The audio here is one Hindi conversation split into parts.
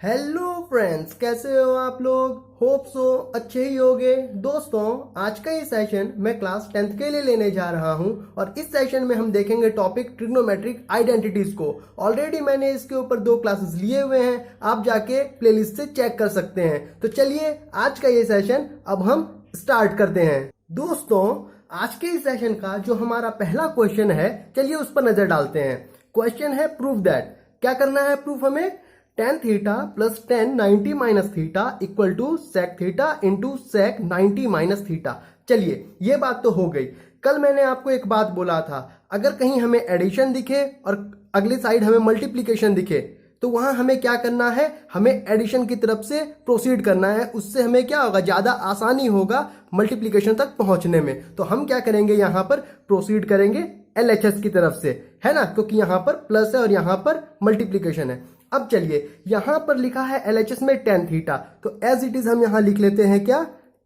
हेलो फ्रेंड्स, कैसे हो आप लोग। होप सो अच्छे ही होगे। दोस्तों, आज का ये सेशन मैं क्लास 10th के लिए लेने जा रहा हूं और इस सेशन में हम देखेंगे टॉपिक ट्रिग्नोमेट्रिक आइडेंटिटीज को। ऑलरेडी मैंने इसके ऊपर 2 क्लासेस लिए हुए हैं, आप जाके प्लेलिस्ट से चेक कर सकते हैं। तो चलिए आज का ये सेशन अब हम स्टार्ट करते हैं। दोस्तों, आज के इस सेशन का जो हमारा पहला क्वेश्चन है, चलिए उस पर नजर डालते हैं। क्वेश्चन है प्रूफ दैट। क्या करना है प्रूफ हमें? tan theta plus tan 90 minus theta equal to sec theta into sec 90 minus theta. चलिए, ये बात तो हो गई। कल मैंने आपको एक बात बोला था, अगर कहीं हमें एडिशन दिखे और अगली साइड हमें मल्टीप्लीकेशन दिखे तो वहां हमें क्या करना है, हमें एडिशन की तरफ से प्रोसीड करना है। उससे हमें क्या होगा, ज्यादा आसानी होगा मल्टीप्लीकेशन तक पहुंचने में। तो हम क्या करेंगे, यहां पर प्रोसीड करेंगे LHS की तरफ से, है ना, क्योंकि यहां पर प्लस है और यहां पर मल्टीप्लीकेशन है। अब चलिए, यहां पर लिखा है LHS में tan थीटा, तो एज इट इज हम यहां लिख लेते हैं क्या,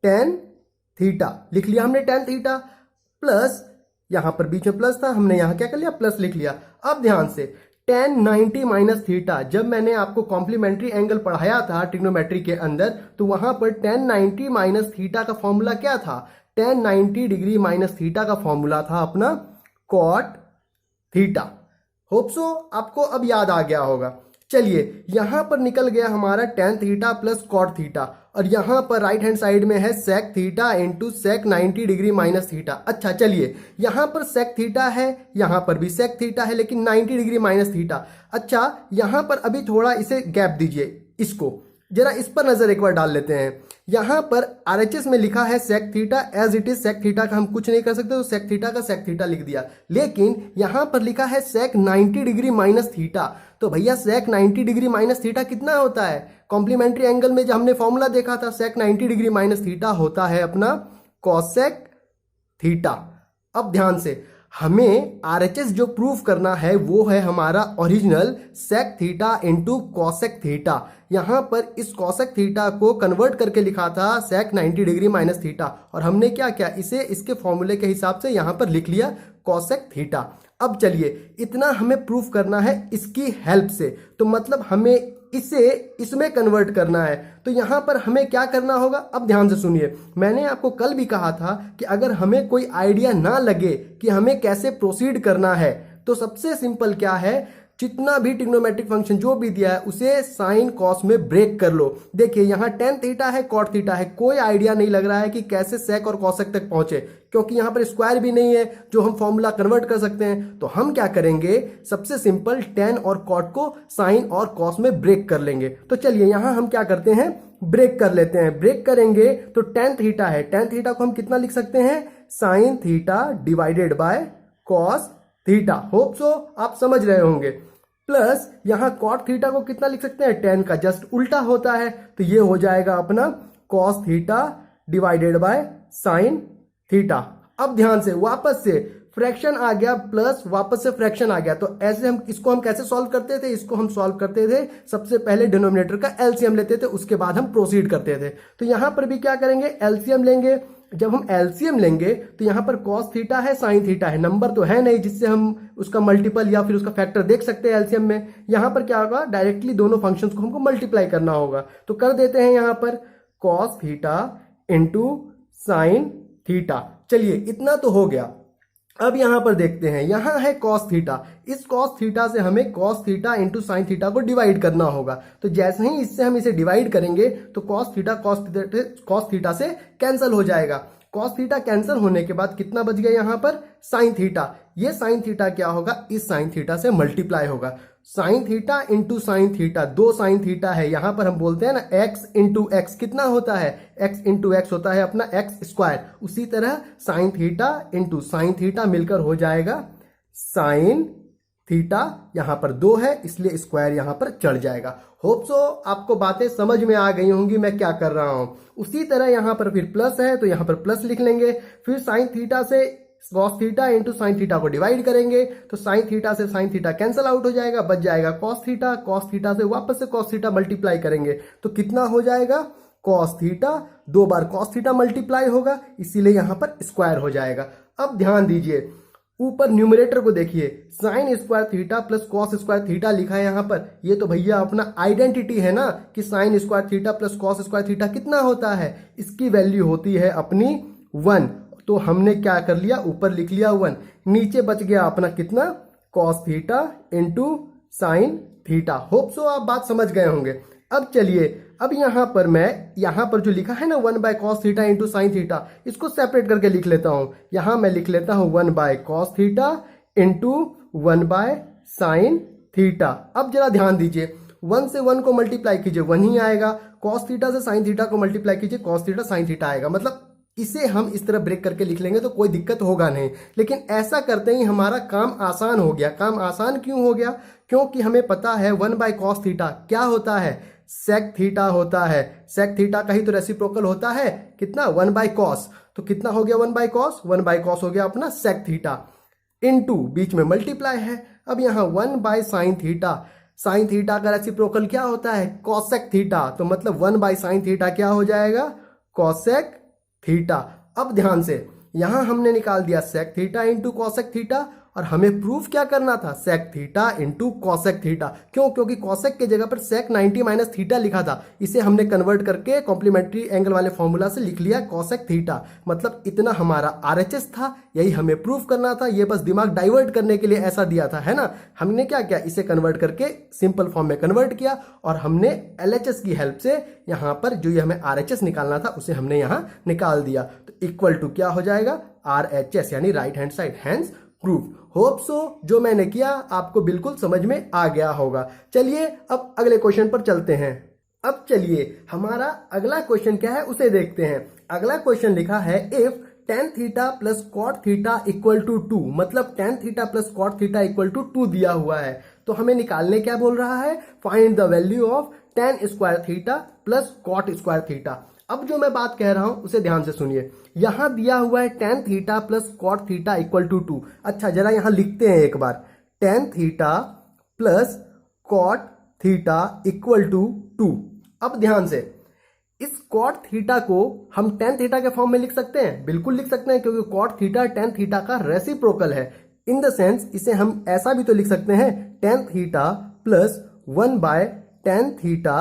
tan थीटा लिख लिया हमने, tan थीटा प्लस, यहां पर बीच में प्लस था, हमने यहां क्या कर लिया, प्लस लिख लिया। अब ध्यान से, tan 90 माइनस थीटा, जब मैंने आपको कॉम्प्लीमेंट्री एंगल पढ़ाया था ट्रिग्नोमेट्री के अंदर, तो वहां पर tan 90 माइनस थीटा का फॉर्मूला क्या था, tan 90 डिग्री माइनस थीटा का फॉर्मूला था अपना cot थीटा। होप सो आपको अब याद आ गया होगा। चलिए, यहां पर निकल गया हमारा tan theta plus cot theta, और यहां पर राइट हैंड साइड में है sec theta into sec 90 degree minus theta. अच्छा चलिए, यहां पर sec थीटा है, यहां पर भी sec थीटा है, लेकिन 90 डिग्री माइनस थीटा। अच्छा, यहां पर अभी थोड़ा इसे गैप दीजिए, इसको जरा इस पर नजर एक बार डाल लेते हैं। यहां पर RHS में लिखा है sec theta, as it is sec theta का हम कुछ नहीं कर सकते, तो sec थीटा का sec थीटा लिख दिया। लेकिन यहां पर लिखा है sec 90 डिग्री माइनस थीटा, तो भैया sec 90 डिग्री माइनस थीटा कितना होता है? कॉम्प्लीमेंट्री एंगल में जो हमने फॉर्मूला देखा था, sec 90 डिग्री माइनस थीटा होता है अपना cosec थीटा। अब ध्यान से, हमें RHS जो प्रूफ करना है वो है हमारा original sec theta into cosec theta. यहां पर इस cosec थीटा को कन्वर्ट करके लिखा था sec 90 डिग्री माइनस थीटा, और हमने क्या किया, इसे इसके फॉर्मूले के हिसाब से यहां पर लिख लिया cosec थीटा। अब चलिए, इतना हमें प्रूफ करना है इसकी हेल्प से, तो मतलब हमें इसे इसमें कन्वर्ट करना है। तो यहां पर हमें क्या करना होगा, अब ध्यान से सुनिए। मैंने आपको कल भी कहा था कि अगर हमें कोई आइडिया ना लगे कि हमें कैसे प्रोसीड करना है, तो सबसे सिंपल क्या है, जितना भी ट्रिग्नोमेट्रिक फंक्शन जो भी दिया है उसे साइन कॉस में ब्रेक कर लो। देखिए, यहां tan थीटा है, cot थीटा है, कोई आइडिया नहीं लग रहा है कि कैसे sec और cosec तक पहुंचे, क्योंकि यहां पर स्क्वायर भी नहीं है जो हम फॉर्मूला कन्वर्ट कर सकते हैं। तो हम क्या करेंगे, सबसे सिंपल tan और cot को साइन और cos में ब्रेक कर लेंगे। तो चलिए, यहां हम क्या करते हैं, ब्रेक कर लेते हैं। ब्रेक करेंगे तो tan थीटा है, tan थीटा को हम कितना लिख सकते हैं, sine theta divided bye cos theta. Hope so आप समझ रहे होंगे। प्लस यहां cot थीटा को कितना लिख सकते हैं, tan का जस्ट उल्टा होता है, तो ये हो जाएगा अपना cos theta divided by sine theta. अब ध्यान से, वापस से फ्रैक्शन आ गया, प्लस वापस से फ्रैक्शन आ गया। तो ऐसे हम इसको हम कैसे सॉल्व करते थे, इसको हम सॉल्व करते थे, सबसे पहले डिनोमिनेटर का LCM लेते थे, उसके बाद हम प्रोसीड करते थे। तो यहां पर भी क्या करेंगे, LCM लेंगे। जब हम LCM लेंगे तो यहां पर cos थीटा है, sin थीटा है, नंबर तो है नहीं जिससे हम उसका मल्टीपल या फिर उसका फैक्टर देख सकते हैं LCM में। यहां पर क्या होगा, डायरेक्टली दोनों फंक्शंस को हमको मल्टीप्लाई करना होगा। तो कर देते हैं यहां पर cos theta into sine theta. चलिए, इतना तो हो गया। अब यहां पर देखते हैं, यहां है cos थीटा, इस cos थीटा से हमें cos theta into sine theta को डिवाइड करना होगा। तो जैसे ही इससे हम इसे डिवाइड करेंगे तो cos थीटा cos थीटा से कैंसिल हो जाएगा। cos थीटा कैंसिल होने के बाद कितना बच गया यहां पर, साइन थीटा। ये साइन थीटा क्या होगा, इस साइन थीटा से मल्टीप्लाई होगा। Sine theta into sine theta, 2 sine theta है, यहां पर हम बोलते हैं ना x इंटू एक्स, कितना होता है, x इंटू एक्स होता है अपना x स्क्वायर। उसी तरह sine theta into sine theta मिलकर हो जाएगा साइन थीटा। यहां पर 2 है इसलिए स्क्वायर यहां पर चढ़ जाएगा। होप सो आपको बातें समझ में आ गई होंगी मैं क्या कर रहा हूं। उसी तरह यहां पर फिर प्लस है तो यहां पर प्लस लिख लेंगे, फिर साइन थीटा से cos theta into sine theta को डिवाइड करेंगे, तो साइन थीटा से साइन थीटा कैंसिल आउट हो जाएगा, बच जाएगा cos थीटा। cos थीटा से वापस से cos थीटा मल्टीप्लाई करेंगे तो कितना हो जाएगा, cos थीटा, 2 बार cos थीटा मल्टीप्लाई होगा, इसीलिए यहां पर स्क्वायर हो जाएगा। अब ध्यान दीजिए, ऊपर न्यूमरेटर को देखिए, sine square theta plus cos square theta लिखा है यहाँ पर। ये तो भैया अपना आइडेंटिटी है ना कि sine square theta plus cos square theta कितना होता है, इसकी वैल्यू होती है अपनी 1। तो हमने क्या कर लिया, ऊपर लिख लिया 1, नीचे बच गया अपना कितना, cos theta into sine theta. Hope so आप बात समझ गए होंगे। अब चलिए, अब यहां पर मैं यहां पर जो लिखा है ना 1 by cos theta into sine theta, इसको सेपरेट करके लिख लेता हूं। यहां मैं लिख लेता हूं 1 by cos theta into 1 by sine theta. अब जरा ध्यान दीजिए, 1 से 1 को मल्टीप्लाई कीजिए 1 ही आएगा, कॉस थीटा से साइन थीटा को मल्टीप्लाई कीजिए कॉस थीटा साइन थीटा आएगा। मतलब इसे हम इस तरह ब्रेक करके लिख लेंगे तो कोई दिक्कत होगा नहीं। लेकिन ऐसा करते ही हमारा काम आसान हो गया। काम आसान क्यों हो गया, क्योंकि हमें पता है 1 बाय कॉस थीटा क्या होता है, सेक थीटा होता है। सेक थीटा का ही तो रेसिप्रोकल होता है कितना, 1 बाय कॉस। तो कितना हो गया 1 बाय कॉस, 1 बाय कॉस हो गया अपना सेक थीटा, इनटू बीच में मल्टीप्लाई है। अब यहाँ 1 by sine theta, sine theta का रेसिप्रोकल क्या होता है, कॉसेक थीटा। तो मतलब 1 बाय साइन थीटा क्या हो जाएगा, कॉसेक थीटा। अब ध्यान से, यहां हमने निकाल दिया sec theta into cosec theta, और हमें प्रूफ क्या करना था, sec theta into cosec theta. क्यों, क्योंकि कॉसेक की जगह पर सेक 90 माइनस थीटा लिखा था, इसे हमने कन्वर्ट करके कॉम्प्लीमेंट्री एंगल वाले फॉर्मूला से लिख लिया कॉसेक थीटा। मतलब इतना हमारा आरएचएस था, यही हमें प्रूफ करना था। ये बस दिमाग डाइवर्ट करने के लिए ऐसा दिया था, है ना। हमने क्या किया, इसे कन्वर्ट करके सिंपल फॉर्म में कन्वर्ट किया, और हमने एलएचएस की हेल्प से यहाँ पर जो ये हमें आरएचएस निकालना था उसे हमने यहाँ निकाल दिया। तो इक्वल टू क्या हो जाएगा, आरएचएस, यानी right hand side, hence proof. Hope so जो मैंने किया आपको बिल्कुल समझ में आ गया होगा। चलिए अब अगले क्वेश्चन पर चलते हैं। अब चलिए हमारा अगला क्वेश्चन क्या है उसे देखते हैं। अगला क्वेश्चन लिखा है if tan theta plus cot theta equal to 2, मतलब tan theta plus cot theta equal to 2 दिया हुआ है। तो हमें निकालने क्या बोल रहा है, find the value of tan square theta plus cot square theta. अब जो मैं बात कह रहा हूं उसे ध्यान से सुनिए। यहां दिया हुआ है tan theta plus cot theta equal to 2। अच्छा जरा यहां लिखते हैं एक बार, tan theta plus cot theta equal to 2। अब ध्यान से, इस कॉट थीटा को हम tan थीटा के फॉर्म में लिख सकते हैं, बिल्कुल लिख सकते हैं, क्योंकि कॉट थीटा tan थीटा का रेसिप्रोकल है। इन द सेंस इसे हम ऐसा भी तो लिख सकते हैं, tan theta plus 1 by tan theta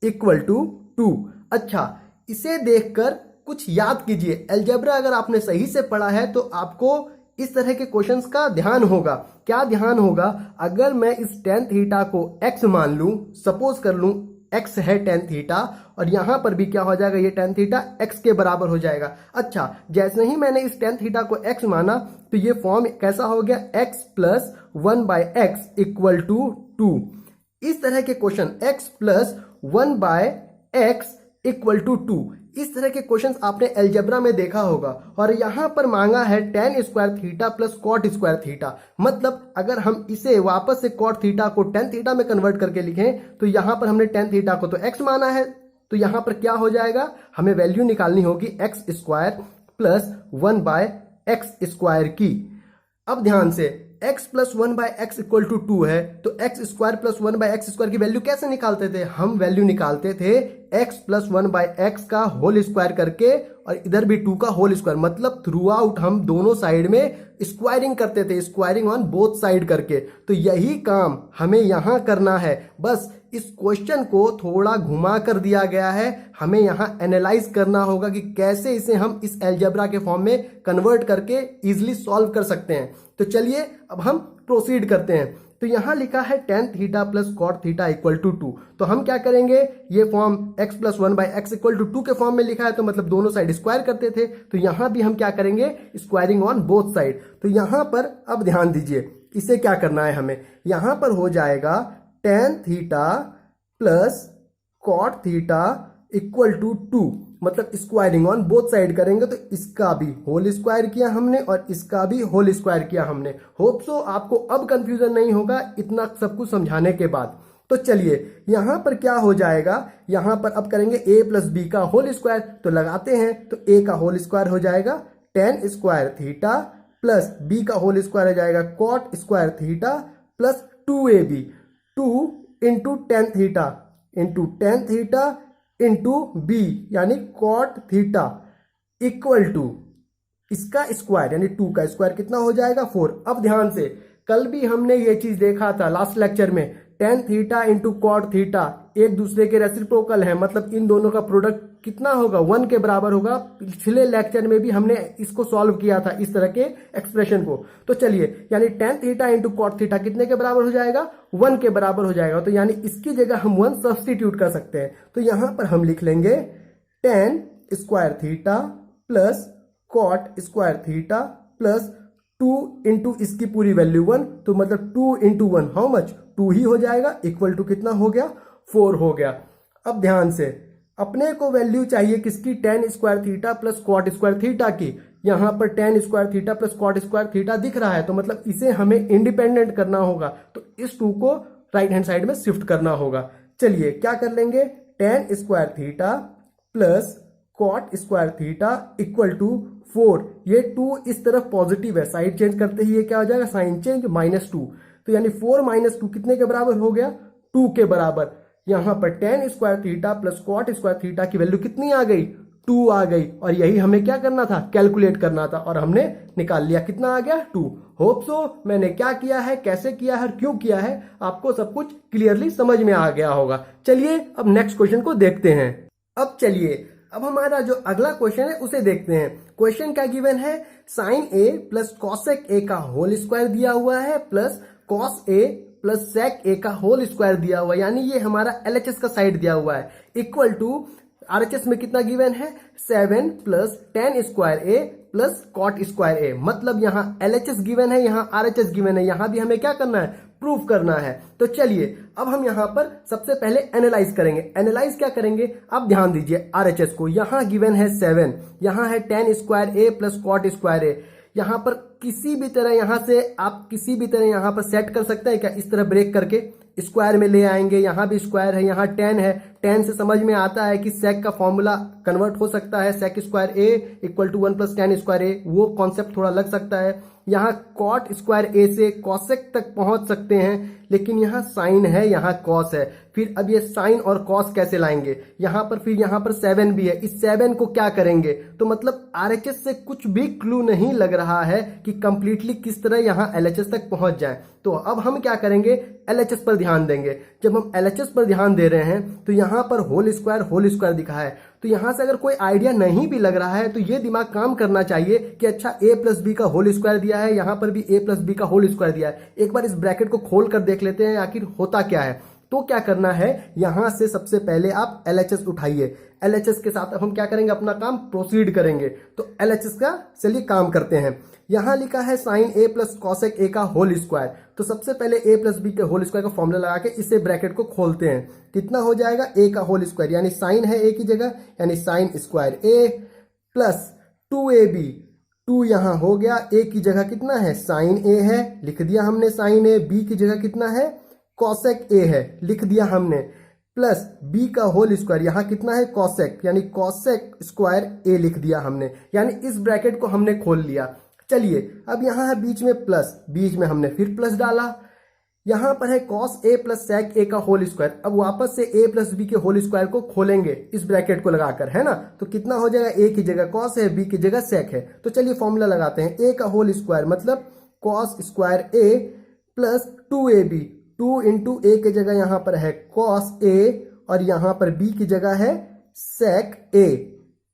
equal to 2। अच्छा, इसे देखकर कुछ याद कीजिए। अलजेब्रा अगर आपने सही से पढ़ा है तो आपको इस तरह के क्वेश्चंस का ध्यान होगा। क्या ध्यान होगा, अगर मैं इस tan थीटा को x मान लूं, सपोज कर लूं x है tan थीटा, और यहां पर भी क्या हो जाएगा, ये tan थीटा x के बराबर हो जाएगा। अच्छा, जैसे ही मैंने इस tan थीटा को x माना तो ये फॉर्म कैसा हो गया, x plus 1 by x equal to 2। इस तरह के question x plus 1 by x equal to 2, इस तरह के क्वेश्चंस आपने अलजेब्रा में देखा होगा। और यहां पर मांगा है tan square theta plus cot square theta. मतलब अगर हम इसे वापस से कॉट थीटा को tan थीटा में कन्वर्ट करके लिखें तो यहां पर हमने tan थीटा को तो x माना है, तो यहां पर क्या हो जाएगा, हमें वैल्यू निकालनी होगी x square plus 1 by x square की। अब ध्यान से, x plus 1 by x equal to 2 है, तो x square plus 1 by x square की वैल्यू कैसे निकालते थे, हम वैल्यू निकालते थे x प्लस 1 बाय एक्स का होल स्क्वायर करके, और इधर भी 2 का होल स्क्वायर। मतलब थ्रू आउट हम दोनों साइड में स्क्वायरिंग करते थे, स्क्वायरिंग ऑन बोथ साइड करके। तो यही काम हमें यहां करना है, बस इस क्वेश्चन को थोड़ा घुमा कर दिया गया है। हमें यहां एनालाइज करना होगा कि कैसे इसे हम इस अलजेब्रा के फॉर्म में कन्वर्ट करके इजिली सॉल्व कर सकते हैं। तो चलिए अब हम प्रोसीड करते हैं। तो यहां लिखा है tan theta plus cot theta equal to 2। तो हम क्या करेंगे, ये form x plus 1 by x equal to 2 के फॉर्म में लिखा है, तो मतलब दोनों साइड स्क्वायर करते थे। तो यहां भी हम क्या करेंगे, स्क्वायरिंग ऑन बोथ साइड। तो यहां पर अब ध्यान दीजिए, इसे क्या करना है हमें, यहां पर हो जाएगा tan theta plus cot theta equal to 2, मतलब स्क्वायरिंग ऑन बोथ साइड करेंगे। तो इसका भी होल स्क्वायर किया हमने और इसका भी होल स्क्वायर किया हमने। होप सो आपको अब कंफ्यूजन नहीं होगा इतना सब कुछ समझाने के बाद। तो चलिए यहां पर क्या हो जाएगा, यहां पर अब करेंगे a प्लस बी का होल स्क्वायर, तो लगाते हैं। तो a का होल स्क्वायर हो जाएगा tan square theta plus b का होल स्क्वायर हो जाएगा cot square theta plus 2ab, 2 into tan theta into b यानी कॉट थीटा इक्वल टू इसका स्क्वायर यानी 2 का स्क्वायर कितना हो जाएगा 4। अब ध्यान से, कल भी हमने ये चीज देखा था लास्ट लेक्चर में, tan theta into cot theta एक दूसरे के रेसिप्रोकल है, मतलब इन दोनों का प्रोडक्ट कितना होगा 1 के बराबर होगा। पिछले लेक्चर में भी हमने इसको सॉल्व किया था इस तरह के एक्सप्रेशन को। तो चलिए, यानी tan theta into cot theta कितने के बराबर हो जाएगा 1 के बराबर हो जाएगा। तो यानी इसकी जगह हम 1 सब्सटीट्यूट कर सकते हैं। तो यहां पर हम लिख लेंगे tan square theta plus cot square theta plus 2 into इसकी पूरी वैल्यू 1, तो मतलब 2 इंटू 1 हाउ मच 2 ही हो जाएगा, इक्वल टू कितना हो गया 4 हो गया। अब ध्यान से, अपने को वैल्यू चाहिए किसकी, tan square theta plus cot square theta की। यहां पर tan square theta plus cot square theta दिख रहा है, तो मतलब इसे हमें इंडिपेंडेंट करना होगा, तो इस 2 को राइट हैंड साइड में शिफ्ट करना होगा। चलिए क्या कर लेंगे, tan square theta plus cot square theta equal to 4। ये 2 इस तरफ पॉजिटिव है, साइड चेंज करते ही ये क्या हो जाएगा साइन चेंज -2। तो यानी 4 - 2 कितने के बराबर हो गया 2 के बराबर। यहां पर tan square theta plus cot square theta की वैल्यू कितनी आ गई 2 आ गई, और यही हमें क्या करना था कैलकुलेट करना था, और हमने निकाल लिया कितना आ गया 2। होप सो मैंने क्या किया है, कैसे किया है और क्यों किया है, आपको सब कुछ क्लियरली समझ में आ गया होगा। चलिए अब नेक्स्ट क्वेश्चन को देखते हैं। अब चलिए, अब हमारा जो अगला क्वेश्चन है उसे देखते हैं। क्वेश्चन क्या गिवन है, sine A plus cosec A का होल स्क्वायर दिया हुआ है plus cos A plus sec A का होल स्क्वायर दिया हुआ है, यानी ये हमारा एलएचएस का साइड दिया हुआ है, इक्वल टू आरएचएस में कितना गिवन है 7 प्लस tan स्क्वायर ए प्लस कॉट स्क्वायर ए। मतलब यहाँ एलएचएस गिवन है, यहाँ आरएचएस गिवन है, यहाँ भी हमें क्या करना है प्रूफ करना है। तो चलिए अब हम यहाँ पर सबसे पहले एनालाइज करेंगे। एनालाइज क्या करेंगे, आप ध्यान दीजिए आरएचएस को, यहाँ गिवन है 7, यहाँ है tan स्क्वायर ए प्लस कॉट स्क्वायर ए। यहाँ पर किसी भी तरह यहाँ से आप किसी भी तरह यहाँ पर सेट कर सकते हैं क्या, इस तरह ब्रेक करके स्क्वायर में ले आएंगे। यहाँ भी स्क्वायर है, यहाँ tan है, tan से समझ में आता है कि सेक का फॉर्मूला कन्वर्ट हो सकता है, sec square A equal to 1 plus tan square A, वो कॉन्सेप्ट थोड़ा लग सकता है। यहाँ कॉट स्क्वायर ए से कॉसेक तक पहुंच सकते हैं, लेकिन यहाँ साइन है, यहाँ कॉस है। फिर अब ये साइन और कॉस कैसे लाएंगे, यहाँ पर फिर यहाँ पर 7 भी है, इस 7 को क्या करेंगे। तो मतलब आरएचएस से कुछ भी क्लू नहीं लग रहा है कि कंप्लीटली किस तरह यहाँ एलएचएस तक पहुंच जाए। तो अब हम क्या करेंगे, एलएचएस पर ध्यान देंगे। जब हम एलएचएस पर ध्यान दे रहे हैं तो यहाँ पर होल स्क्वायर दिखा है, तो यहाँ से अगर कोई आइडिया नहीं भी लग रहा है तो ये दिमाग काम करना चाहिए कि अच्छा a प्लस बी का होल स्क्वायर दिया है, यहाँ पर भी a प्लस बी का होल स्क्वायर दिया है, एक बार इस ब्रैकेट को खोल कर देख लेते हैं आखिर होता क्या है। तो क्या करना है, यहां से सबसे पहले आप एलएचएस उठाइए, एलएचएस के साथ अब हम क्या करेंगे अपना काम प्रोसीड करेंगे। तो एलएचएस का चलिए काम करते हैं। यहां लिखा है sine A plus cosec A का होल स्क्वायर, तो सबसे पहले a प्लस बी के होल स्क्वायर का फॉर्मूला लगा के इसे ब्रैकेट को खोलते हैं। कितना हो जाएगा a का होल स्क्वायर, यानी साइन है a की जगह, यानी sine square a plus 2ab, 2 यहां हो गया, a की जगह कितना है साइन a है, लिख दिया हमने साइन a, b की जगह कितना है कॉसेक a है, लिख दिया हमने, प्लस b का होल स्क्वायर, यहां कितना है कॉसेक, यानी कॉसेक स्क्वायर a लिख दिया हमने, यानी इस ब्रैकेट को हमने खोल लिया। चलिए अब यहां है बीच में प्लस, बीच में हमने फिर प्लस डाला, यहां पर है cos A plus sec A का होल स्क्वायर। अब वापस से a प्लस बी के होल स्क्वायर को खोलेंगे इस ब्रैकेट को लगाकर, है ना। तो कितना हो जाएगा, a की जगह कॉस है, b की जगह सेक है। तो चलिए फॉर्मूला लगाते हैं, a का होल स्क्वायर मतलब cos square a plus 2ab, 2 into A की जगह यहां पर है कॉस a और यहां पर b की जगह है सेक a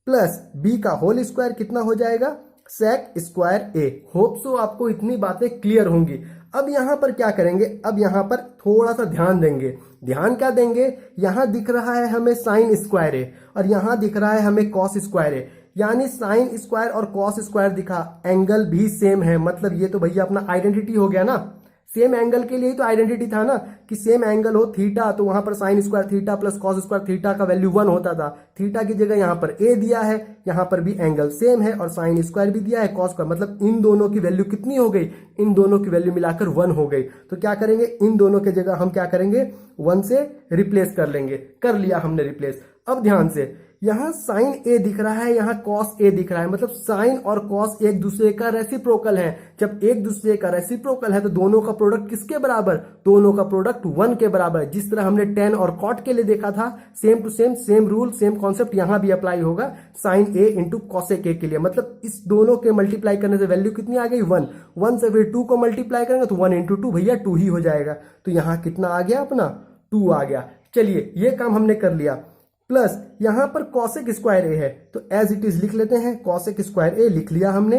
प्लस b का होल स्क्वायर कितना हो जाएगा sec square a। Hope so आपको इतनी बातें क्लियर होंगी। अब यहां पर क्या करेंगे, अब यहां पर थोड़ा सा ध्यान देंगे। ध्यान क्या देंगे, यहां दिख रहा है हमें साइन स्क्वायर ए और यहां दिख रहा है हमें कॉस स्क्वायर ए, यानी साइन स्क्वायर और कॉस स्क्वायर दिखा, एंगल भी सेम है, मतलब ये तो भैया अपना आइडेंटिटी हो गया ना। सेम एंगल के लिए तो आइडेंटिटी था ना कि सेम एंगल हो थीटा, तो वहां पर sine square theta plus cos square theta का वैल्यू 1 होता था। थीटा की जगह यहां पर a दिया है, यहां पर भी एंगल सेम है और साइन स्क्वायर भी दिया है, कॉस स्क्वायर, मतलब इन दोनों की वैल्यू कितनी हो गई, इन दोनों की वैल्यू मिलाकर 1 हो गई। तो क्या करेंगे, इन दोनों की जगह हम क्या करेंगे 1 से रिप्लेस कर लेंगे। कर लिया हमने रिप्लेस। अब ध्यान से, यहाँ साइन ए दिख रहा है, यहाँ कॉस ए दिख रहा है, मतलब साइन और कॉस एक दूसरे का रेसिप्रोकल है। जब एक दूसरे का रेसिप्रोकल है तो दोनों का प्रोडक्ट किसके बराबर? दोनों का प्रोडक्ट 1 के बराबर। जिस तरह हमने tan और cot के लिए देखा था, same to same, same rule, same concept यहां भी अप्लाई होगा sine A into cosec A के लिए। मतलब इस दोनों के मल्टीप्लाई करने से वैल्यू कितनी आ गई? 1। 1 से फिर 2 को मल्टीप्लाई करेंगे तो 1 इंटू 2 भैया 2 ही हो जाएगा। तो यहां कितना आ गया? अपना 2 आ गया। चलिए ये काम हमने कर लिया। प्लस यहां पर कॉसेक स्क्वायर ए है तो एज इट इज लिख लेते हैं, कॉसेक स्क्वायर ए लिख लिया हमने।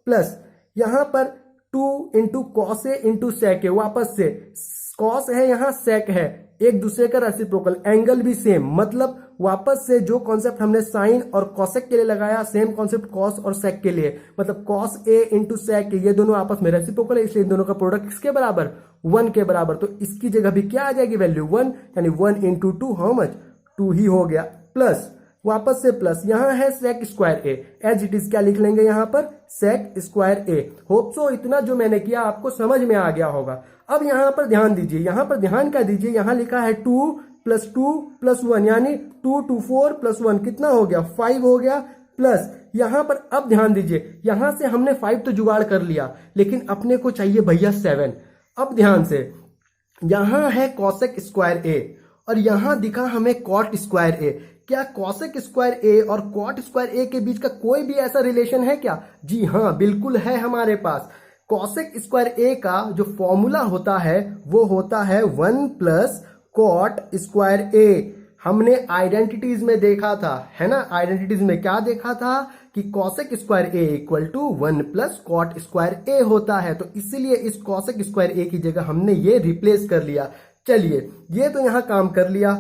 प्लस यहां पर 2 into cos A into sec ए, वापस से कॉस है यहाँ सेक है, एक दूसरे का रेसिप्रोकल, एंगल भी सेम, मतलब वापस से जो कॉन्सेप्ट हमने साइन और कॉसेक के लिए लगाया सेम कॉन्सेप्ट कॉस और सेक के लिए। मतलब कॉस ए इंटू सेक ए, ये दोनों आपस में रेसिप्रोकल है, इसलिए इन दोनों का प्रोडक्ट किसके बराबर? 1 के बराबर। तो इसकी जगह भी क्या आ जाएगी वैल्यू? 1, यानी 1 इंटू 2 हाउ मच? 2 ही हो गया। प्लस वापस से प्लस, यहां है sec square A, as it is क्या लिख लेंगे यहां पर? सेक स्क्वायर ए। होप सो इतना जो मैंने किया आपको समझ में आ गया होगा। अब यहां पर ध्यान दीजिए, यहां पर ध्यान क्या दीजिए, यहां लिखा है 2 + 2 + 1, यानी 2 2 4 + 1 कितना हो गया? 5 हो गया। प्लस यहां पर अब ध्यान दीजिए, यहां से हमने 5 तो जुगाड़ कर लिया, लेकिन अपने को चाहिए भैया 7। अब ध्यान से, यहां है कॉसेक स्क्वायर ए और यहां दिखा हमें कॉट स्क्वायर ए। क्या कॉसेक स्क्वायर ए और कॉट स्क्वायर ए के बीच का कोई भी ऐसा रिलेशन है क्या? जी हाँ, बिल्कुल है हमारे पास। कॉसेक स्क्वायर ए का जो फॉर्मूला होता है वो होता है 1 + कॉट स्क्वायर ए। हमने आइडेंटिटीज में देखा था, है ना? आइडेंटिटीज में क्या देखा था कि cosec square A equal to 1 + cot square A होता है। तो इसीलिए इस कॉसेक स्क्वायर ए की जगह हमने ये रिप्लेस कर लिया। चलिए ये तो यहां काम कर लिया।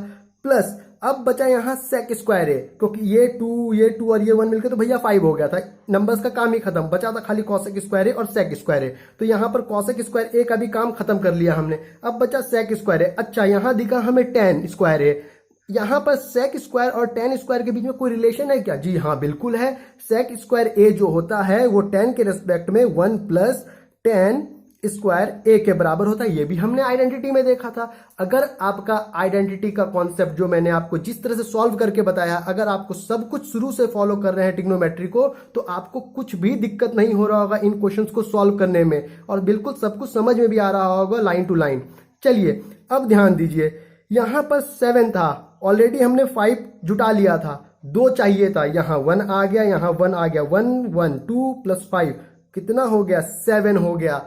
प्लस अब बचा यहां सेक स्क्वायर ए, क्योंकि ये 2 और ये 1 मिलकर तो भैया 5 हो गया था, नंबर्स का काम ही खत्म, बचा था खाली कॉसेक स्क्वायर ए और सेक स्क्वायर ए। तो यहां पर कॉसेक स्क्वायर ए का भी काम खत्म कर लिया हमने। अब बचा सेक स्क्वायर ए। अच्छा, यहां दिखा हमें tan स्क्वायर ए। यहां पर सेक स्क्वायर और tan स्क्वायर के बीच में कोई रिलेशन है क्या? जी हाँ, बिल्कुल है। सेक स्क्वायर ए जो होता है वो tan के रेस्पेक्ट में 1 + tan स्क्वायर ए के बराबर होता है। ये भी हमने आइडेंटिटी में देखा था। अगर आपका आइडेंटिटी का कॉन्सेप्ट जो मैंने आपको जिस तरह से सॉल्व करके बताया, अगर आपको सब कुछ शुरू से फॉलो कर रहे हैं ट्रिग्नोमेट्री को, तो आपको कुछ भी दिक्कत नहीं हो रहा होगा इन क्वेश्चंस को सॉल्व करने में, और बिल्कुल सब कुछ समझ में भी आ रहा होगा लाइन टू लाइन। चलिए अब ध्यान दीजिए, यहां पर 7 था, ऑलरेडी हमने 5 जुटा लिया था, 2 चाहिए था, यहां 1 आ गया, यहां 1 आ गया, 1 1 2 + 5 कितना हो गया? 7 हो गया।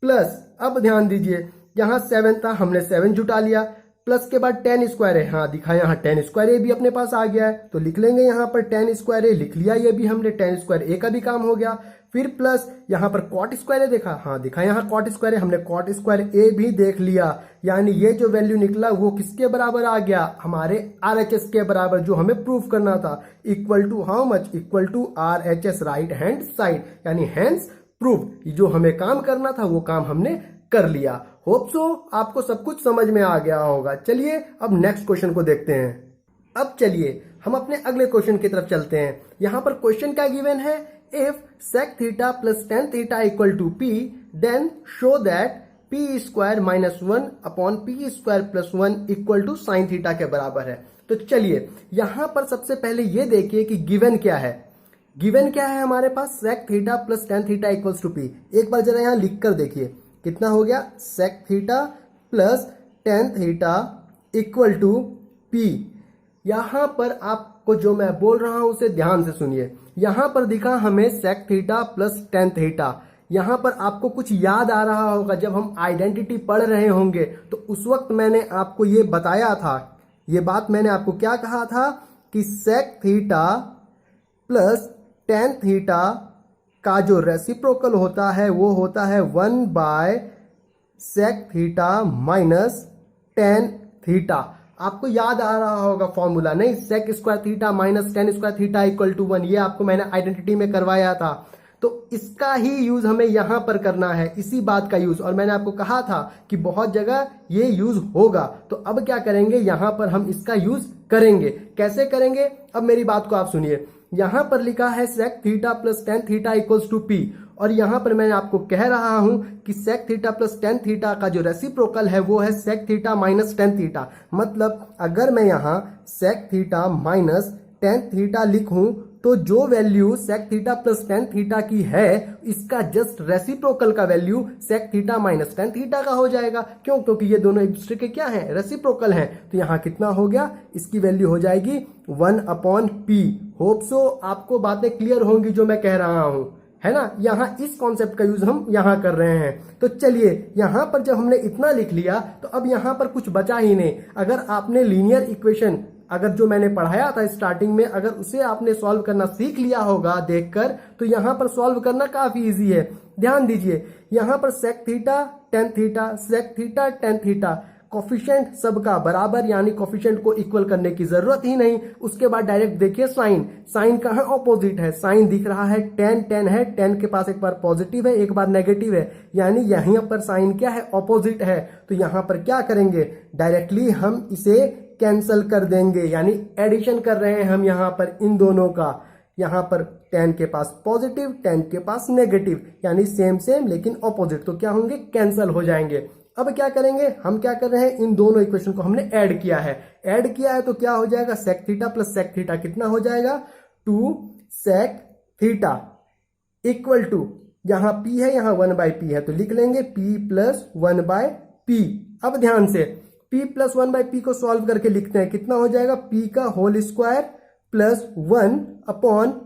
प्लस अब ध्यान दीजिए, यहां 7 था, हमने 7 जुटा लिया। प्लस के बाद tan स्क्वायर है, हाँ दिखा यहाँ tan स्क्वायर ए भी अपने पास आ गया है, तो लिख लेंगे यहाँ पर tan स्क्वायर ए, लिख लिया ये भी हमने, tan स्क्वायर ए का भी काम हो गया। फिर प्लस यहाँ पर कॉट स्क्वायर ए देखा, हाँ दिखा यहाँ कॉट स्क्वायर ए, हमने कॉट स्क्वायर ए भी देख लिया। यानी ये जो वैल्यू निकला वो किसके बराबर आ गया? हमारे RHS के बराबर, जो हमें प्रूफ करना था। Equal to how much? Equal to RHS, right hand side, यानी हैंड्स प्रूफ। जो हमें काम करना था वो काम हमने कर लिया। होप सो आपको सब कुछ समझ में आ गया होगा। चलिए अब नेक्स्ट क्वेश्चन को देखते हैं। अब चलिए हम अपने अगले क्वेश्चन की तरफ चलते हैं। यहां पर क्वेश्चन क्या गिवन है? If sec theta + tan theta equal to p, then show that p² - 1 upon p² + 1 equal to sin theta के बराबर है। तो चलिए यहां पर सबसे पहले ये देखिए कि गिवन क्या है। गिवन क्या है हमारे पास? sec theta + tan theta equals to p। एक बार जरा यहां लिख कर देखिए कितना हो गया? sec theta + tan theta equal to p। यहां पर आपको जो मैं बोल रहा हूं उसे ध्यान से सुनिए। यहां पर दिखा हमें sec थीटा + tan थीटा। यहां पर आपको कुछ याद आ रहा होगा, जब हम आइडेंटिटी पढ़ रहे होंगे तो उस वक्त मैंने आपको ये बताया था, ये बात मैंने आपको क्या कहा था कि sec थीटा + tan थीटा का जो रेसिप्रोकल होता है वो होता है 1/sec थीटा - tan थीटा। आपको याद आ रहा होगा फॉर्मूला, नहीं? sec square theta - tan square theta equal to 1, ये आपको मैंने आइडेंटिटी में करवाया था। तो इसका ही यूज हमें यहां पर करना है, इसी बात का यूज। और मैंने आपको कहा था कि बहुत जगह ये यूज होगा, तो अब क्या करेंगे, यहां पर हम इसका यूज करेंगे। कैसे करेंगे? अब मेरी बात को आप सुनिए। यहां पर लिखा है sec theta + tan theta equals to p, और यहाँ पर मैं आपको कह रहा हूँ कि sec theta plus tan theta का जो रेसिप्रोकल है वो है sec theta minus tan theta. मतलब अगर मैं यहाँ sec theta minus tan theta लिखूं तो जो value sec theta plus tan theta की है इसका जस्ट रेसिप्रोकल का value sec theta minus tan theta का हो जाएगा। क्यों? क्योंकि ये दोनों एक दूसरे के क्या हैं, रेसिप्रोकल हैं। तो यहाँ कितना हो गया, इसकी वैल्यू हो जाएगी 1/p। होप सो आपको बातें क्लियर होंगी जो मैं कह रहा हूं, है ना। यहाँ इस कॉन्सेप्ट का यूज हम यहाँ कर रहे हैं। तो चलिए यहाँ पर जब हमने इतना लिख लिया तो अब यहाँ पर कुछ बचा ही नहीं। अगर आपने लीनियर इक्वेशन अगर जो मैंने पढ़ाया था स्टार्टिंग में अगर उसे आपने सॉल्व करना सीख लिया होगा देखकर तो यहाँ पर सॉल्व करना काफी इजी है। ध्यान दीजिए यहाँ पर sec theta tan theta, sec theta tan theta, coefficient सबका बराबर यानी कोफिशिएंट को इक्वल करने की जरूरत ही नहीं। उसके बाद डायरेक्ट देखिए साइन, साइन का है ऑपोजिट है, साइन दिख रहा है टेन, टेन है, टेन के पास एक बार पॉजिटिव है एक बार नेगेटिव है, यानी यहाँ पर साइन क्या है, ऑपोजिट है। तो यहाँ पर क्या करेंगे, डायरेक्टली हम इसे कैंसल कर देंगे, यानी एडिशन कर रहे हैं हम यहाँ पर इन दोनों का। यहाँ पर टेन के पास पॉजिटिव, टेन के पास नेगेटिव, यानी सेम सेम लेकिन ऑपोजिट, तो क्या होंगे, कैंसल हो जाएंगे। अब क्या करेंगे, हम क्या कर रहे हैं, इन दोनों इक्वेशन को हमने ऐड किया है। ऐड किया है तो क्या हो जाएगा, sec theta plus sec theta कितना हो जाएगा, 2 सेक थीटा इक्वल टू, यहां p है यहां 1/p है तो लिख लेंगे p प्लस 1/p। अब ध्यान से p प्लस 1/p को सॉल्व करके लिखते हैं, कितना हो जाएगा, p का whole square plus 1/p।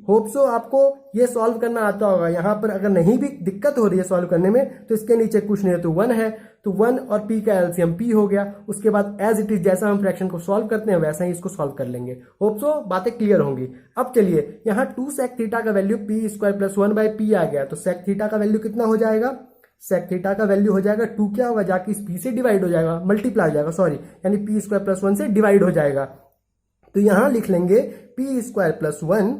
Hope so आपको ये सॉल्व करना आता होगा। यहाँ पर अगर नहीं भी दिक्कत हो रही है सॉल्व करने में तो इसके नीचे कुछ नहीं है तो 1 है, तो 1 और p का एलसीएम p हो गया। उसके बाद एज इट इज जैसा हम फ्रैक्शन को सॉल्व करते हैं वैसा ही इसको सॉल्व कर लेंगे। होप सो बातें क्लियर होंगी। अब चलिए यहाँ 2 सेक थीटा का value p square plus 1/p आ गया, तो सेक थीटा का वैल्यू कितना हो जाएगा, सेक थीटा का वैल्यू हो जाएगा 2, क्या होगा, जाके इस p से डिवाइड हो जाएगा, मल्टीप्लाई हो जाएगा सॉरी, यानी p स्क्वायर प्लस 1 से डिवाइड हो जाएगा। तो यहां लिख लेंगे p square plus 1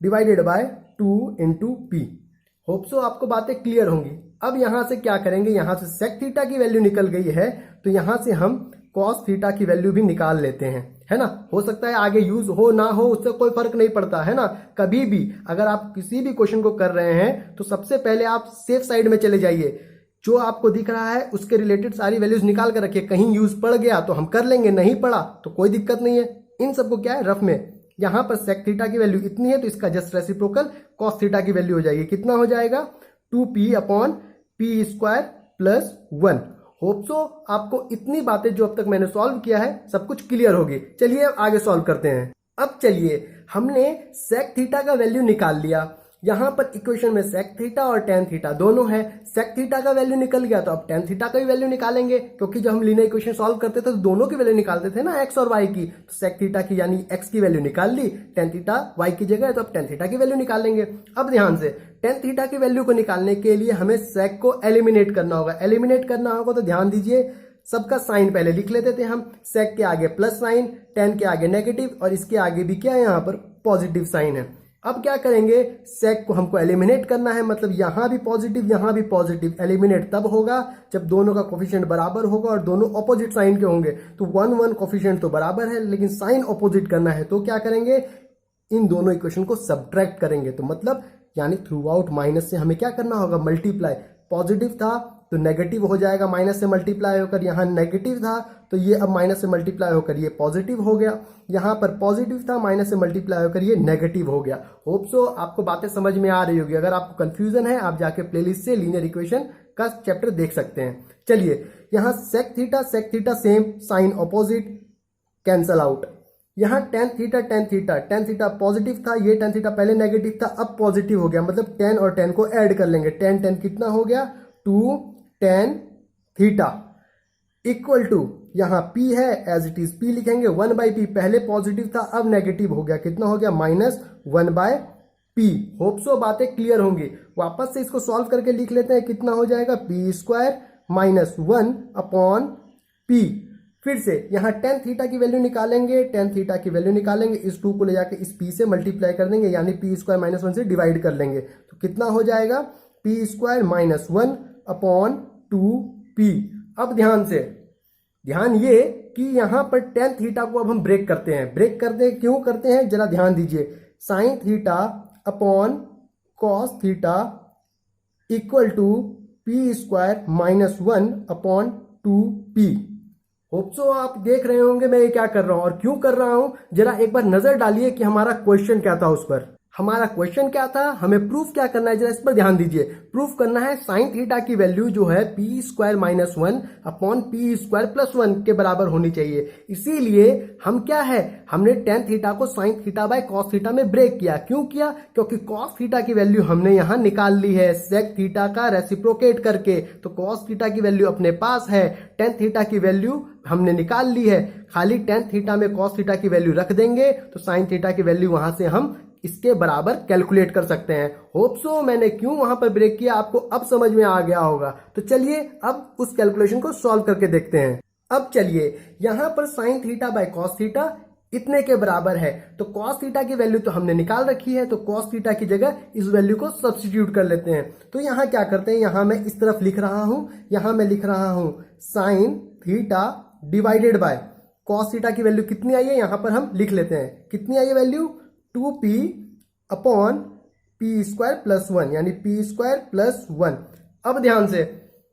divided bye 2 into p। Hope so आपको बातें क्लियर होंगी। अब यहां से क्या करेंगे, यहां से सेक थीटा की वैल्यू निकल गई है तो यहां से हम कॉस थीटा की वैल्यू भी निकाल लेते हैं, है ना। हो सकता है आगे यूज हो ना हो उससे कोई फर्क नहीं पड़ता, है ना। कभी भी अगर आप किसी भी क्वेश्चन को कर रहे हैं तो सबसे पहले आप सेफ साइड में चले जाइए, जो आपको दिख रहा है उसके रिलेटेड सारी वैल्यूज निकाल कर रखिए। कहीं यूज पड़ गया तो हम कर लेंगे, नहीं पड़ा तो कोई दिक्कत नहीं है। इन सबको क्या है, रफ में यहां पर सेक थीटा की वैल्यू इतनी है तो इसका जस्ट रेसिप्रोकल कॉस थीटा की वैल्यू हो जाएगी, कितना हो जाएगा, 2p/p square plus 1। Hope so आपको इतनी बातें जो अब तक मैंने सॉल्व किया है सब कुछ क्लियर होगी। चलिए आगे सॉल्व करते हैं। अब चलिए हमने सेक थीटा का वैल्यू निकाल लिया, यहां पर इक्वेशन में सेक थीटा और टेन थीटा दोनों है। सेक थीटा का वैल्यू निकल गया तो अब टेन थीटा का भी वैल्यू निकालेंगे, क्योंकि जब हम लीनियर इक्वेशन सॉल्व करते थे तो दोनों की वैल्यू निकालते थे ना, एक्स और वाई की। तो सेक थीटा की यानी एक्स की वैल्यू निकाल ली, टेन थीटा वाई की जगह है तो अब टेन थीटा की वैल्यू निकालेंगे। अब ध्यान से टेन थीटा की वैल्यू को निकालने के लिए हमें सेक को एलिमिनेट करना होगा। एलिमिनेट करना होगा तो ध्यान दीजिए, सबका साइन पहले लिख लेते थे हम, सेक के आगे प्लस साइन, टेन के आगे नेगेटिव और इसके आगे भी क्या है, यहाँ पर पॉजिटिव साइन है। अब क्या करेंगे, सेक को हमको एलिमिनेट करना है, मतलब यहां भी पॉजिटिव यहां भी पॉजिटिव। एलिमिनेट तब होगा जब दोनों का कोफिशिएंट बराबर होगा और दोनों ऑपोजिट साइन के होंगे। तो 1 1 कोफिशिएंट तो बराबर है लेकिन साइन ऑपोजिट करना है, तो क्या करेंगे, इन दोनों इक्वेशन को सब्ट्रैक्ट करेंगे। तो मतलब यानी थ्रू आउट माइनस से हमें क्या करना होगा, मल्टीप्लाई। पॉजिटिव था तो नेगेटिव हो जाएगा, माइनस से मल्टीप्लाई होकर, यहाँ नेगेटिव था तो ये अब माइनस से मल्टीप्लाई होकर ये पॉजिटिव हो गया, यहाँ पर पॉजिटिव था माइनस से मल्टीप्लाई होकर ये नेगेटिव हो गया। होप सो आपको बातें समझ में आ रही होगी। अगर आपको कंफ्यूजन है आप जाके प्लेलिस्ट से लीनियर इक्वेशन का चैप्टर देख सकते हैं। चलिए यहाँ sec theta same, sign opposite, cancel out. यहाँ टेन थीटा पॉजिटिव था, ये टेन थीटा पहले नेगेटिव था अब पॉजिटिव हो गया, मतलब 10 और 10 को ऐड कर लेंगे। 10 कितना हो गया, 2 tan थीटा इक्वल टू, यहां p है एज इट इज p लिखेंगे, 1/p पहले पॉजिटिव था अब नेगेटिव हो गया, कितना हो गया, -1/p। होप सो बातें क्लियर होंगी। वापस से इसको सॉल्व करके लिख लेते हैं, कितना हो जाएगा, p स्क्वायर माइनस 1/p। फिर से यहाँ टेन थीटा की वैल्यू निकालेंगे, इस 2 को ले जाके इस p से मल्टीप्लाई कर देंगे, यानी p स्क्वायर माइनस 1 से डिवाइड कर लेंगे तो कितना हो जाएगा, p स्क्वायर माइनस 1/2p। अब ध्यान ये कि यहां पर टेन थीटा को अब हम ब्रेक करते हैं। क्यों करते हैं जरा ध्यान दीजिए, sine theta upon cos theta equal to p square minus 1/2p। Hope so आप देख रहे होंगे मैं ये क्या कर रहा हूं और क्यों कर रहा हूं। जरा एक बार नजर डालिए कि हमारा क्वेश्चन क्या था। उस पर हमारा क्वेश्चन क्या था, हमें प्रूफ क्या करना है, जरा इस पर ध्यान दीजिए। प्रूफ करना है साइन थीटा की वैल्यू जो है पी स्क्वायर माइनस 1/पी स्क्वायर प्लस 1 के बराबर होनी चाहिए। इसीलिए हम क्या है, हमने टेन थीटा को sine theta by cos theta में ब्रेक किया। क्यों किया? क्योंकि कॉस थीटा की वैल्यू हमने यहां निकाल ली है सेक थीटा का रेसिप्रोकेट करके। तो कॉस थीटा की वैल्यू अपने पास है, टेन थीटा की वैल्यू हमने निकाल ली है। खाली टेन थीटा में कॉस थीटा की वैल्यू रख देंगे तो साइन थीटा की वैल्यू वहां से हम इसके बराबर कैलकुलेट कर सकते हैं। होप सो मैंने क्यों वहां पर ब्रेक किया आपको अब समझ में आ गया होगा। तो चलिए अब उस कैलकुलेशन को सॉल्व करके देखते हैं। अब चलिए यहां पर sine theta by cos theta इतने के बराबर है, तो कॉस थीटा की वैल्यू तो हमने निकाल रखी है, तो कॉस थीटा की जगह इस वैल्यू को सब्स्टिट्यूट कर लेते हैं। तो यहां क्या करते हैं, यहां मैं इस तरफ लिख रहा हूं, यहां मैं लिख रहा हूं sine theta divided by cos theta की वैल्यू कितनी आई है, यहां पर हम लिख लेते हैं। कितनी आई है वैल्यू? 2p/p स्क्वायर प्लस 1, यानी p स्क्वायर प्लस 1। अब ध्यान से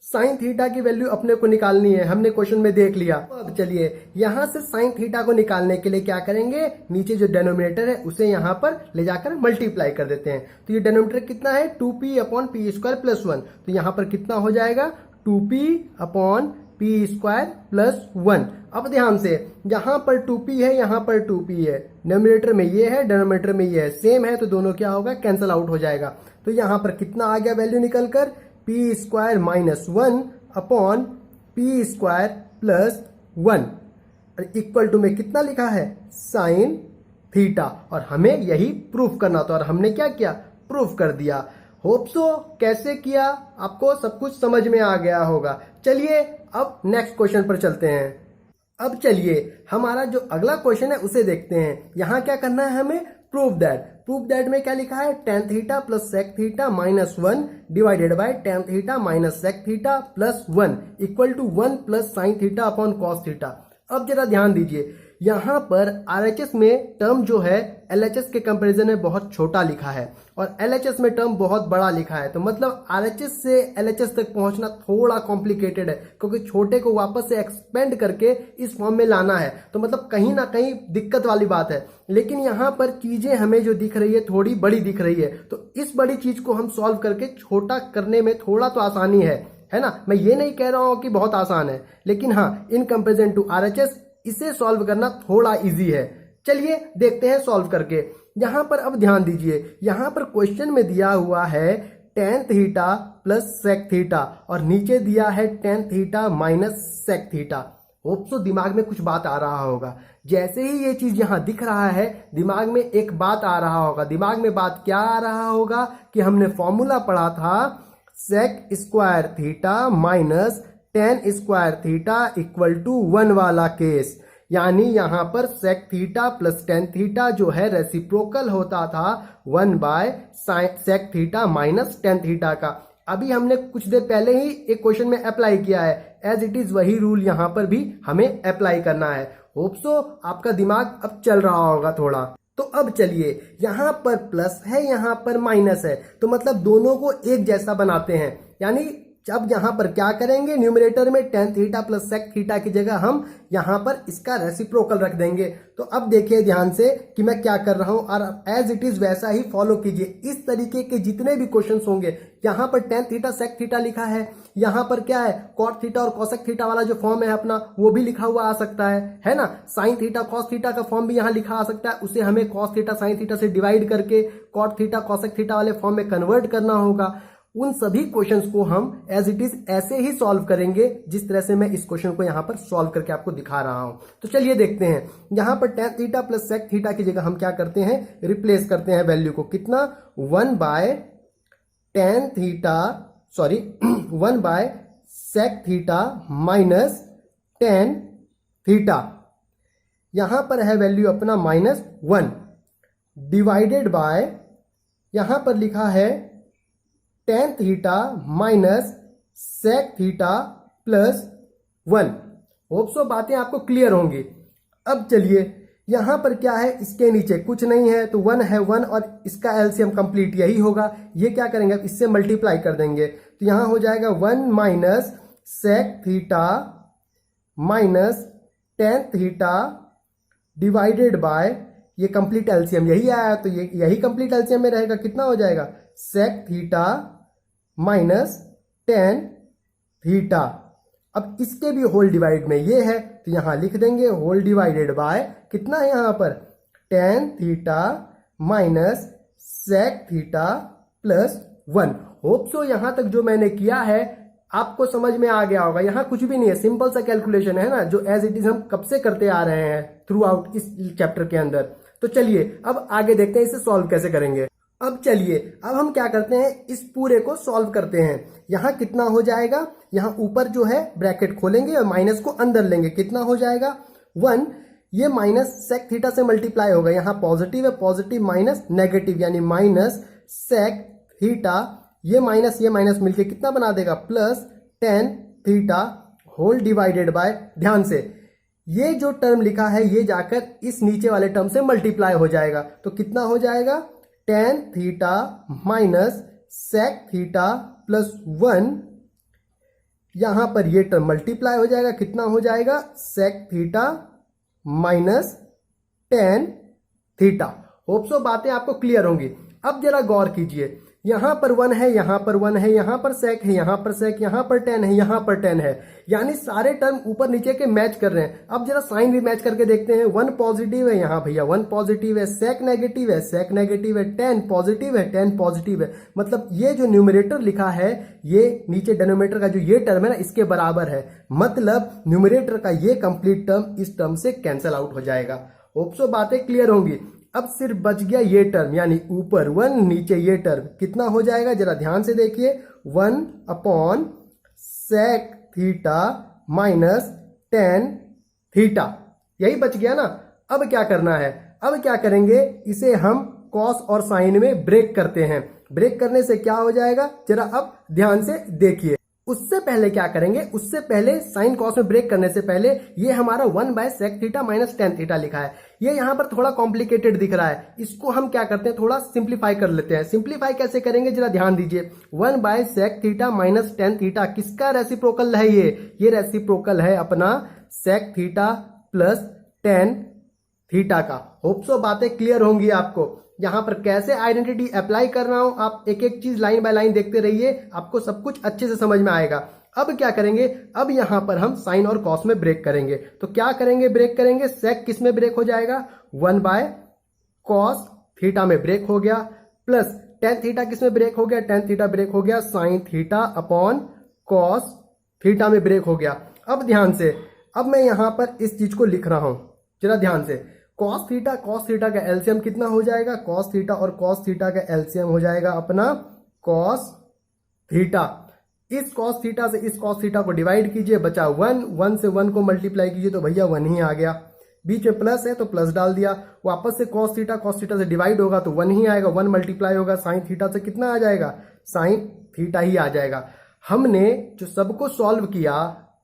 साइन थीटा की वैल्यू अपने को निकालनी है, हमने क्वेश्चन में देख लिया। अब चलिए यहां से साइन थीटा को निकालने के लिए क्या करेंगे, नीचे जो डेनोमिनेटर है उसे यहां पर ले जाकर मल्टीप्लाई कर देते हैं। तो ये डेनोमिनेटर कितना है, 2p/p स्क्वायर प्लस 1। तो यहां पर कितना हो जाएगा, 2p/p स्क्वायर प्लस 1। अब ध्यान से यहां पर 2p है, यहां पर 2p है, न्यूमरेटर में ये है, डिनोमिनेटर में ये है, सेम है, तो दोनों क्या होगा, कैंसिल आउट हो जाएगा। तो यहां पर कितना आ गया वैल्यू निकलकर, p square minus 1/p square plus 1 equal to में कितना लिखा है, साइन थीटा। और हमें यही प्रूफ करना था और हमने क्या किया, प्रूफ कर दिया। होप सो कैसे किया आपको सब कुछ समझ में आ गया होगा। चलिए अब नेक्स्ट क्वेश्चन पर चलते हैं। अब चलिए हमारा जो अगला क्वेश्चन है उसे देखते हैं। यहां क्या करना है हमें, प्रूव दैट में क्या लिखा है, tan theta plus sec theta minus 1 divided by tan theta minus sec theta plus 1 equal to 1 plus sine theta upon cos theta. अब जरा ध्यान दीजिए, यहां पर आरएचएस में टर्म जो है एलएचएस के कंपैरिजन में बहुत छोटा लिखा है और एलएचएस में टर्म बहुत बड़ा लिखा है। तो मतलब आरएचएस से एलएचएस तक पहुंचना थोड़ा कॉम्प्लिकेटेड है, क्योंकि छोटे को वापस से एक्सपेंड करके इस फॉर्म में लाना है। तो मतलब कहीं ना कहीं दिक्कत वाली बात है। लेकिन यहां पर चीजें हमें जो दिख रही है थोड़ी बड़ी दिख रही है, तो इस बड़ी चीज को हम सॉल्व करके छोटा करने में थोड़ा तो आसानी है ना। मैं ये नहीं कह रहा हूं कि बहुत आसान है, लेकिन हाँ इन कंपेरिजन टू आरएचएस इसे सॉल्व करना थोड़ा इजी है। चलिए देखते हैं सॉल्व करके। यहां पर अब ध्यान दीजिए, यहां पर क्वेश्चन में दिया हुआ है tan theta plus sec theta और नीचे दिया है tan theta minus sec theta. Hope so दिमाग में कुछ बात आ रहा होगा। जैसे ही ये चीज यहां दिख रहा है दिमाग में एक बात आ रहा होगा। दिमाग में बात क्या आ रहा होगा कि हमने फॉर्मूला पढ़ा था sec square theta minus tan square theta equal to 1 वाला केस। यानी यहां पर sec theta plus tan theta जो है रेसिप्रोकल होता था 1 by sec theta minus tan theta का। अभी हमने कुछ देर पहले ही एक क्वेश्चन में अप्लाई किया है, एज इट इज वही रूल यहां पर भी हमें अप्लाई करना है। होप सो आपका दिमाग अब चल रहा होगा थोड़ा। तो अब चलिए यहां पर प्लस है, यहां पर माइनस है, तो मतलब दोनों को एक जैसा बनाते हैं। यानी अब यहां पर क्या करेंगे, न्यूमरेटर में tan theta plus sec theta की जगह हम यहां पर इसका रेसिप्रोकल रख देंगे। तो अब देखिए ध्यान से कि मैं क्या कर रहा हूं और एज इट इज वैसा ही फॉलो कीजिए। इस तरीके के जितने भी क्वेश्चंस होंगे, यहां पर टेन थीटा सेक थीटा लिखा है, यहां पर क्या है कॉट थीटा और कोसेक थीटा वाला जो फॉर्म है अपना वो भी लिखा हुआ आ सकता है ना। साइन थीटा कॉस थीटा का फॉर्म भी यहां लिखा आ सकता है, उसे हमें कॉस थीटा साइन थीटा से डिवाइड करके कॉट थीटा कोसेक थीटा वाले फॉर्म में कन्वर्ट करना होगा। उन सभी क्वेश्चंस को हम एज इट इज ऐसे ही सॉल्व करेंगे जिस तरह से मैं इस क्वेश्चन को यहां पर सॉल्व करके आपको दिखा रहा हूं। तो चलिए देखते हैं, यहां पर tan theta plus sec theta की जगह हम क्या करते हैं, रिप्लेस करते हैं वैल्यू को। कितना, 1 by sec theta minus tan theta. यहां पर है वैल्यू अपना -1 डिवाइडेड बाय, यहां पर लिखा है tan theta minus sec theta plus 1। Hope so बातें आपको क्लियर होंगी। अब चलिए यहां पर क्या है, इसके नीचे कुछ नहीं है तो 1 है 1 और इसका एलसीएम कंप्लीट यही होगा। ये क्या करेंगे, अब इससे मल्टीप्लाई कर देंगे तो यहां हो जाएगा 1 minus sec theta minus tan theta divided by, ये कंप्लीट एलसीएम यही आया तो ये यही कंप्लीट एलसीएम में रहेगा, कितना हो जाएगा sec theta minus tan theta. अब इसके भी होल डिवाइड में ये है तो यहां लिख देंगे होल डिवाइडेड बाय, कितना है यहां पर tan theta minus sec theta plus 1। Hope so यहां तक जो मैंने किया है आपको समझ में आ गया होगा। यहां कुछ भी नहीं है, सिंपल सा कैलकुलेशन है ना, जो एज इट इज हम कब से करते आ रहे हैं थ्रू आउट इस चैप्टर के अंदर। तो चलिए अब आगे देखते हैं इसे सॉल्व कैसे करेंगे। अब चलिए अब हम क्या करते हैं, इस पूरे को सॉल्व करते हैं। यहां कितना हो जाएगा, यहां ऊपर जो है ब्रैकेट खोलेंगे और माइनस को अंदर लेंगे, कितना हो जाएगा 1। ये माइनस सेक थीटा से मल्टीप्लाई होगा, यहां पॉजिटिव है, पॉजिटिव माइनस नेगेटिव यानी माइनस सेक थीटा, ये माइनस मिलके कितना बना देगा plus tan theta whole divided by, ध्यान से ये जो टर्म लिखा है ये जाकर इस नीचे वाले टर्म से मल्टीप्लाई हो जाएगा तो कितना हो जाएगा tan theta minus sec theta plus 1। यहां पर ये टर्म मल्टीप्लाई हो जाएगा, कितना हो जाएगा sec theta minus tan theta. Hope so बातें आपको क्लियर होंगी। अब जरा गौर कीजिए, यहां पर 1 है, यहां पर 1 है, यहां पर सेक है, यहां पर सेक, यहां पर 10 है, यहां पर 10 है, यानी सारे टर्म ऊपर नीचे के मैच कर रहे हैं। अब जरा साइन भी मैच करके देखते हैं, 1 पॉजिटिव है, यहां भैया 1 पॉजिटिव है, सेक नेगेटिव है, सेक नेगेटिव है, 10 पॉजिटिव है, 10 पॉजिटिव है। मतलब ये जो न्यूमरेटर लिखा है ये नीचे डिनोमिनेटर का जो ये टर्म है ना इसके बराबर है, मतलब न्यूमरेटर का ये कंप्लीट टर्म इस टर्म से कैंसिल आउट हो जाएगा। होप सो बातें क्लियर होंगी। अब सिर्फ बच गया ये टर्म, यानी ऊपर 1 नीचे ये टर्म, कितना हो जाएगा जरा ध्यान से देखिए 1 upon sec theta minus tan theta, यही बच गया ना। अब क्या करना है, अब क्या करेंगे, इसे हम कॉस और साइन में ब्रेक करते हैं। ब्रेक करने से क्या हो जाएगा जरा अब ध्यान से देखिए। उससे पहले क्या करेंगे, उससे पहले साइन कॉस में ब्रेक करने से पहले ये हमारा 1 by sec theta minus tan theta लिखा है, ये यहां पर थोड़ा कॉम्प्लिकेटेड दिख रहा है, इसको हम क्या करते हैं थोड़ा सिंप्लीफाई कर लेते हैं। सिंप्लीफाई कैसे करेंगे जरा ध्यान दीजिए, 1 by sec theta minus tan theta किसका रेसिप्रोकल है, ये रेसिप्रोकल है अपना sec theta plus tan theta का। होप सो बातें क्लियर होंगी आपको। यहां पर कैसे आइडेंटिटी अप्लाई कर रहा हूं, आप एक एक चीज लाइन बाय लाइन देखते रहिए, आपको सब कुछ अच्छे से समझ में आएगा। अब क्या करेंगे, अब यहां पर हम साइन और कॉस में ब्रेक करेंगे। तो क्या करेंगे, ब्रेक करेंगे, सेक किस में ब्रेक हो जाएगा 1 बाय कॉस थीटा में ब्रेक हो गया, प्लस टेन थीटा किस में ब्रेक हो गया, टेन थीटा ब्रेक हो गया sign theta upon cos theta में ब्रेक हो गया। अब ध्यान से, अब मैं यहां पर इस चीज को लिख रहा हूं जरा ध्यान से, कॉस थीटा का एलसीएम कितना हो जाएगा, कॉस थीटा और कॉस थीटा का एलसीएम हो जाएगा अपना कॉस थीटा। इस कॉस थीटा से इस कॉस थीटा को डिवाइड कीजिए, बचा 1, 1 से 1 को मल्टीप्लाई कीजिए तो भैया 1 ही आ गया, बीच में प्लस है तो प्लस डाल दिया, वापस से कॉस थीटा से डिवाइड होगा तो 1 ही आएगा, 1 मल्टीप्लाई होगा साइन थीटा से कितना आ जाएगा, साइन थीटा ही आ जाएगा। हमने जो सबको सॉल्व किया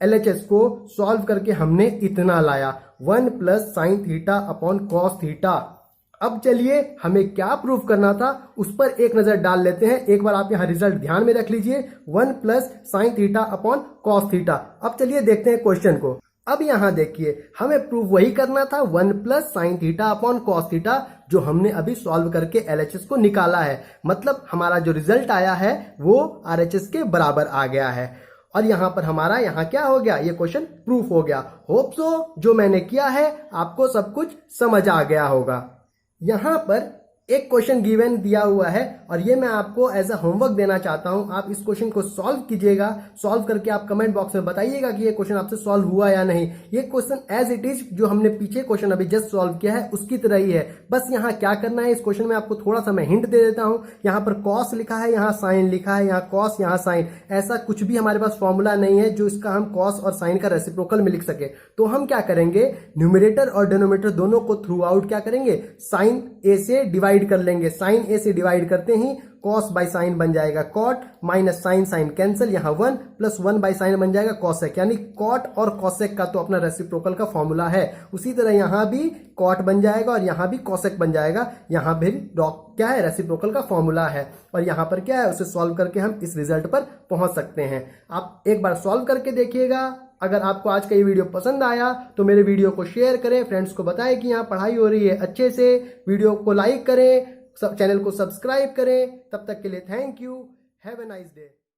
LHS को सॉल्व करके हमने इतना लाया 1 plus sine theta upon cos theta. अब चलिए हमें क्या प्रूव करना था उस पर एक नजर डाल लेते हैं। एक बार आप यहां रिजल्ट ध्यान में रख लीजिए, 1 plus sine theta upon cos theta. अब चलिए देखते हैं क्वेश्चन को। अब यहां देखिए हमें प्रूव वही करना था 1 plus sine theta upon cos theta जो हमने अभी सॉल्व करके LHS को निकाला है, मतलब हमारा जो रिजल्ट आया है वो RHS के बराबर आ गया है। और यहां पर हमारा यहां क्या हो गया, ये क्वेश्चन प्रूफ हो गया। होप सो जो मैंने किया है आपको सब कुछ समझ आ गया होगा। यहां पर एक क्वेश्चन गिवन दिया हुआ है और ये मैं आपको एज अ होमवर्क देना चाहता हूं। आप इस क्वेश्चन को सॉल्व कीजिएगा, सॉल्व करके आप कमेंट बॉक्स में बताइएगा कि ये क्वेश्चन आपसे सॉल्व हुआ या नहीं। ये क्वेश्चन एज इट इज जो हमने पीछे क्वेश्चन अभी जस्ट सॉल्व किया है उसकी तरह ही है, बस यहाँ क्या करना है, इस क्वेश्चन में आपको थोड़ा सा मैं हिंट दे देता हूं। यहाँ पर कॉस लिखा है, यहाँ साइन लिखा है, यहाँ कॉस यहाँ साइन, ऐसा कुछ भी हमारे पास फॉर्मूला नहीं है जो इसका हम कॉस और साइन का रेसिप्रोकल में लिख सके। तो हम क्या करेंगे, न्यूमरेटर और डिनोमिनेटर दोनों को थ्रू आउट क्या करेंगे, साइन ए से डिवाइड डिवाइड कर लेंगे, साइन ए से डिवाइड करते ही कॉस बाई साइन बन जाएगा cot, minus sine sine cancel, यहाँ 1 प्लस 1 बाई साइन बन जाएगा कॉसेक, यानी कॉट और कॉसेक का तो अपना रेसिप्रोकल का फॉर्मूला है। उसी तरह यहाँ भी कॉट बन जाएगा और यहाँ भी कॉसेक बन जाएगा, यहाँ भी क्या है, रेसिप्रोकल का फॉर्मूला है। और यहाँ पर क्या है, उसे सॉल्व करके हम इस रिजल्ट पर पहुंच सकते हैं। आप एक बार सॉल्व करके देखिएगा। अगर आपको आज का ये वीडियो पसंद आया तो मेरे वीडियो को शेयर करें, फ्रेंड्स को बताएं कि यहाँ पढ़ाई हो रही है अच्छे से, वीडियो को लाइक करें, चैनल को सब्सक्राइब करें। तब तक के लिए thank you, have a nice day.